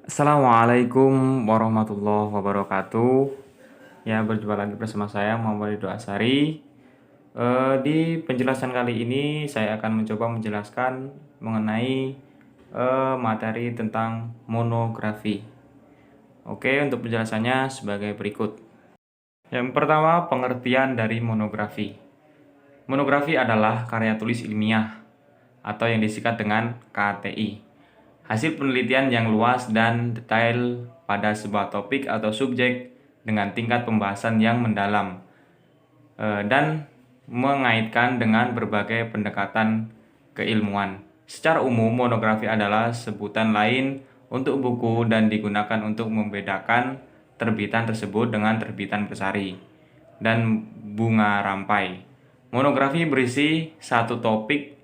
Assalamualaikum warahmatullahi wabarakatuh. Ya, berjumpa lagi bersama saya Muhammad Ridho Asari. Di penjelasan kali ini saya akan mencoba menjelaskan mengenai materi tentang monografi. Oke, untuk penjelasannya sebagai berikut. Yang pertama, pengertian dari monografi. Monografi adalah karya tulis ilmiah atau yang disingkat dengan KTI. Hasil penelitian yang luas dan detail pada sebuah topik atau subjek dengan tingkat pembahasan yang mendalam dan mengaitkan dengan berbagai pendekatan keilmuan. Secara umum, monografi adalah sebutan lain untuk buku dan digunakan untuk membedakan terbitan tersebut dengan terbitan bersari dan bunga rampai. Monografi berisi satu topik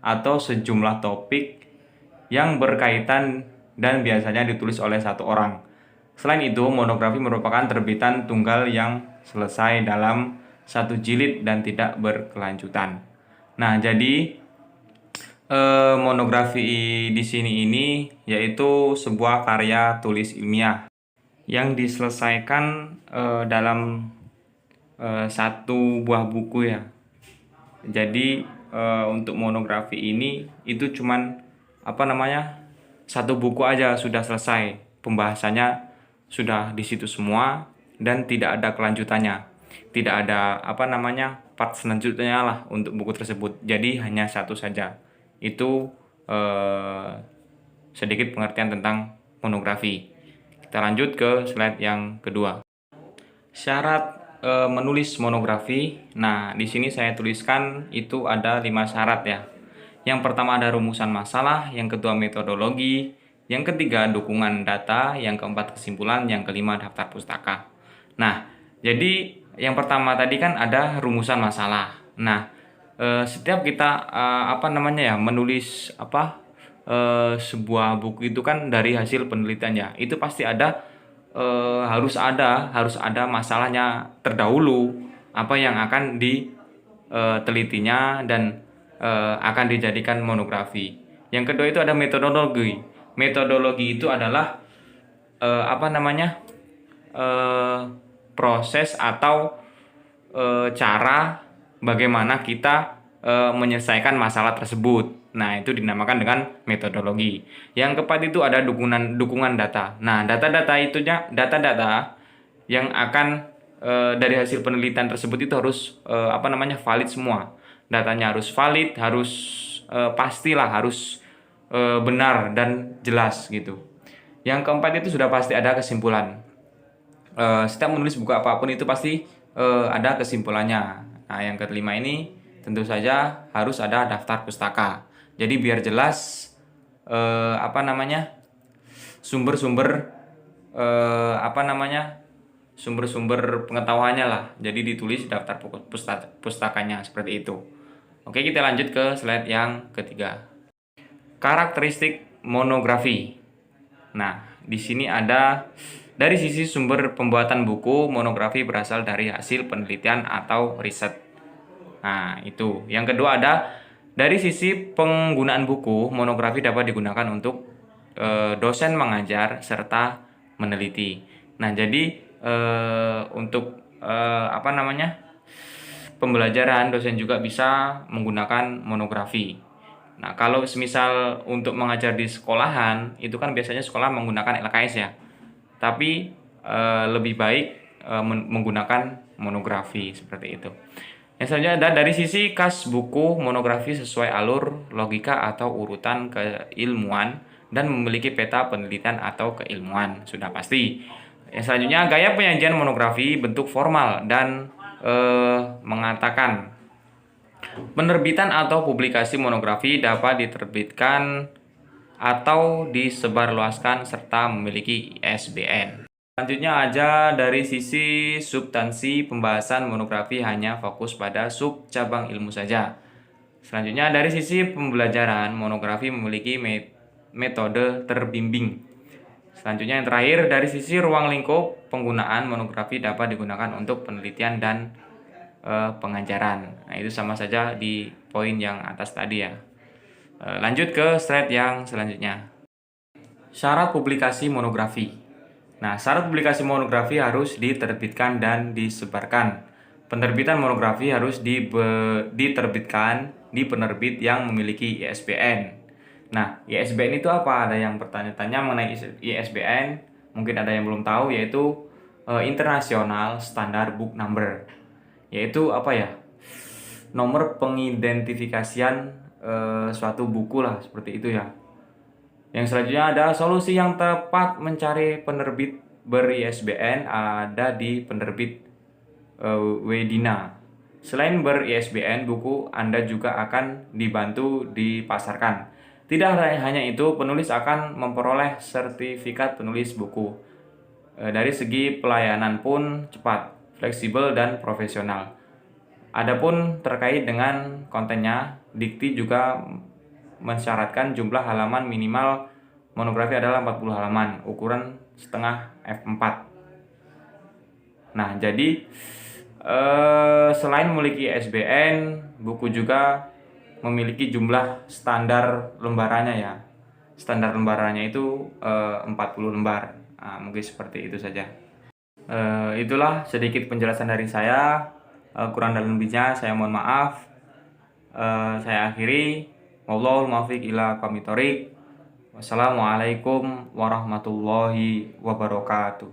atau sejumlah topik yang berkaitan dan biasanya ditulis oleh satu orang. Selain itu, monografi merupakan terbitan tunggal yang selesai dalam satu jilid dan tidak berkelanjutan. Nah, jadi monografi di sini ini yaitu sebuah karya tulis ilmiah yang diselesaikan dalam satu buah buku ya. Jadi untuk monografi ini itu cuman satu buku aja sudah selesai, pembahasannya sudah di situ semua dan tidak ada kelanjutannya, tidak ada part selanjutnya lah untuk buku tersebut. Jadi hanya satu saja. Itu sedikit pengertian tentang monografi. Kita lanjut ke slide yang kedua. Syarat menulis monografi. Nah, di sini saya tuliskan itu ada 5 syarat ya. Yang pertama ada rumusan masalah, yang kedua metodologi, yang ketiga dukungan data, yang keempat kesimpulan, yang kelima daftar pustaka. Nah, jadi yang pertama tadi kan ada rumusan masalah. Nah, setiap kita menulis sebuah buku itu kan dari hasil penelitiannya. Itu pasti ada harus ada masalahnya terdahulu, apa yang akan ditelitinya dan akan dijadikan monografi. Yang kedua itu ada metodologi. Metodologi itu adalah proses atau cara bagaimana kita menyelesaikan masalah tersebut. Nah, itu dinamakan dengan metodologi. Yang keempat itu ada dukungan data. Nah, data yang akan dari hasil penelitian tersebut itu harus valid semua. Datanya harus valid, harus pastilah, harus benar dan jelas gitu. Yang keempat itu sudah pasti ada kesimpulan. Setiap menulis buku apapun itu pasti ada kesimpulannya. Nah, yang kelima ini tentu saja harus ada daftar pustaka. Jadi biar jelas sumber-sumber sumber-sumber pengetahuannya lah. Jadi ditulis daftar pustakanya seperti itu. Oke, kita lanjut ke slide yang ketiga. Karakteristik monografi. Nah, di sini ada dari sisi sumber pembuatan buku, monografi berasal dari hasil penelitian atau riset. Nah, itu. Yang kedua ada dari sisi penggunaan buku, monografi dapat digunakan untuk dosen mengajar serta meneliti. Nah, jadi untuk pembelajaran dosen juga bisa menggunakan monografi. Nah, kalau semisal untuk mengajar di sekolahan, itu kan biasanya sekolah menggunakan LKS ya. Tapi lebih baik menggunakan monografi seperti itu. Yang selanjutnya ada dari sisi kas buku, monografi sesuai alur, logika atau urutan keilmuan dan memiliki peta penelitian atau keilmuan, sudah pasti. Yang selanjutnya gaya penyajian monografi bentuk formal dan mengatakan penerbitan atau publikasi monografi dapat diterbitkan atau disebarluaskan serta memiliki ISBN. Selanjutnya aja dari sisi substansi pembahasan monografi hanya fokus pada sub cabang ilmu saja. Selanjutnya dari sisi pembelajaran monografi memiliki metode terbimbing. Selanjutnya yang terakhir dari sisi ruang lingkup penggunaan monografi dapat digunakan untuk penelitian dan pengajaran. Nah, itu sama saja di poin yang atas tadi ya. Lanjut ke slide yang selanjutnya. Syarat publikasi monografi. Nah, syarat publikasi monografi harus diterbitkan dan disebarkan. Penerbitan monografi harus diterbitkan di penerbit yang memiliki ISBN. Nah, ISBN itu apa? Ada yang bertanya-tanya mengenai ISBN. Mungkin ada yang belum tahu, yaitu International Standard Book Number. Yaitu apa ya? Nomor pengidentifikasian suatu buku lah, seperti itu ya. Yang selanjutnya ada solusi yang tepat mencari penerbit ber-ISBN ada di penerbit Wedina. Selain ber-ISBN, buku Anda juga akan dibantu dipasarkan. Tidak hanya itu, penulis akan memperoleh sertifikat penulis buku. Dari segi pelayanan pun cepat, fleksibel, dan profesional. Adapun terkait dengan kontennya, Dikti juga mensyaratkan jumlah halaman minimal monografi adalah 40 halaman, ukuran setengah F4. Nah, jadi selain memiliki ISBN, buku juga memiliki jumlah standar lembarannya ya. Standar lembarannya itu 40 lembar. Nah, mungkin seperti itu saja. Itulah sedikit penjelasan dari saya. Kurang dan lebihnya saya mohon maaf. Saya akhiri. Wallahul muwaffiq ila aqwamit thoriq. Wassalamualaikum warahmatullahi wabarakatuh.